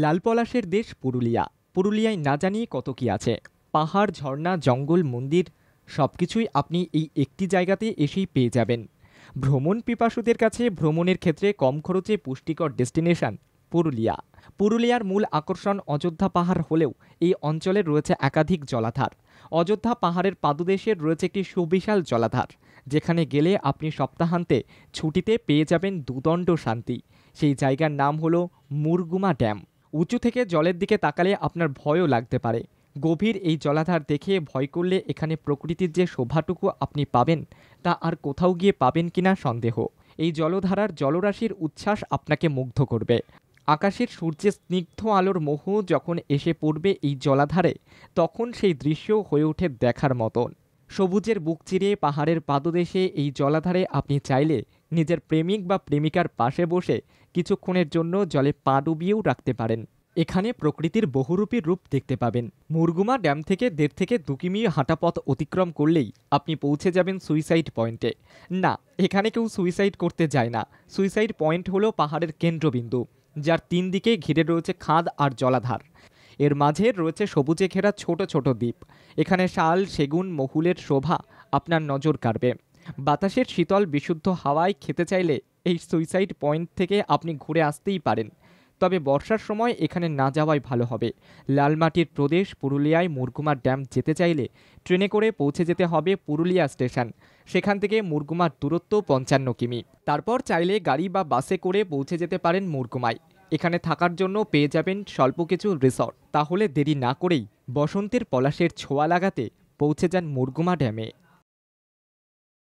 লাল পলাশের দেশ পুরুলিয়া। পুরুলিয়ায় না জানি কত কি আছে। পাহাড়, ঝর্ণা, জঙ্গল, মন্দির সবকিছুই আপনি এই একটি জায়গাতে এসেই পেয়ে যাবেন। ভ্রমণ পিপাসুদের কাছে ভ্রমণের ক্ষেত্রে কম খরচে পুষ্টিকর ডেস্টিনেশন পুরুলিয়া। পুরুলিয়ার মূল আকর্ষণ অযোধ্যা পাহাড় হলেও এই অঞ্চলে রয়েছে একাধিক জলাধার। অযোধ্যা পাহাড়ের পাদদেশে রয়েছে একটি সুবিশাল জলাধার, যেখানে গেলে আপনি সপ্তাহান্তে ছুটিতে পেয়ে যাবেন দুদণ্ড শান্তি। সেই জায়গার নাম হলো মুরগুমা ড্যাম। উঁচু থেকে জলের দিকে তাকালে আপনার ভয়ও লাগতে পারে। গভীর এই জলাধার দেখে ভয় করলে এখানে প্রকৃতির যে শোভাটুকু আপনি পাবেন তা আর কোথাও গিয়ে পাবেন কিনা সন্দেহ। এই জলধারার জলরাশির উচ্ছ্বাস আপনাকে মুগ্ধ করবে। আকাশের সূর্যের স্নিগ্ধ আলোর মোহ যখন এসে পড়বে এই জলাধারে, তখন সেই দৃশ্য হয়ে ওঠে দেখার মতন। সবুজের বুক চিরে পাহাড়ের পাদদেশে এই জলাধারে আপনি চাইলে নিজের প্রেমিক বা প্রেমিকার পাশে বসে কিছুক্ষণের জন্য জলে পা ডুবিয়েও রাখতে পারেন। এখানে প্রকৃতির বহুরূপী রূপ দেখতে পাবেন। মুরগুমা ড্যাম থেকে 1.5 থেকে 2 কিমি হাঁটা পথ অতিক্রম করলেই আপনি পৌঁছে যাবেন সুইসাইড পয়েন্টে। না, এখানে কেউ সুইসাইড করতে যায় না। সুইসাইড পয়েন্ট হলো পাহাড়ের কেন্দ্রবিন্দু, যার 3 দিকে ঘিরে রয়েছে খাদ আর জলাধার। এর মাঝে রয়েছে সবুজে ঘেরা ছোট ছোট দ্বীপ। এখানে শাল, সেগুন, মহুলের শোভা আপনার নজর কাড়বে। বাতাসের শীতল বিশুদ্ধ হাওয়ায় খেতে চাইলে এই সুইসাইড পয়েন্ট থেকে আপনি ঘুরে আসতেই পারেন। তবে বর্ষার সময় এখানে না যাওয়াই ভালো হবে। লালমাটির প্রদেশ পুরুলিয়ায় মুরগুমা ড্যাম যেতে চাইলে ট্রেনে করে পৌঁছে যেতে হবে পুরুলিয়া স্টেশন। সেখান থেকে মুরগুমার দূরত্ব 55 কিমি। তারপর চাইলে গাড়ি বা বাসে করে পৌঁছে যেতে পারেন মুরগুমায়। এখানে থাকার জন্য পেয়ে যাবেন স্বল্প কিছু রিসর্ট। তাহলে দেরি না করেই বসন্তের পলাশের ছোঁয়া লাগাতে পৌঁছে যান মুরগুমা ড্যামে।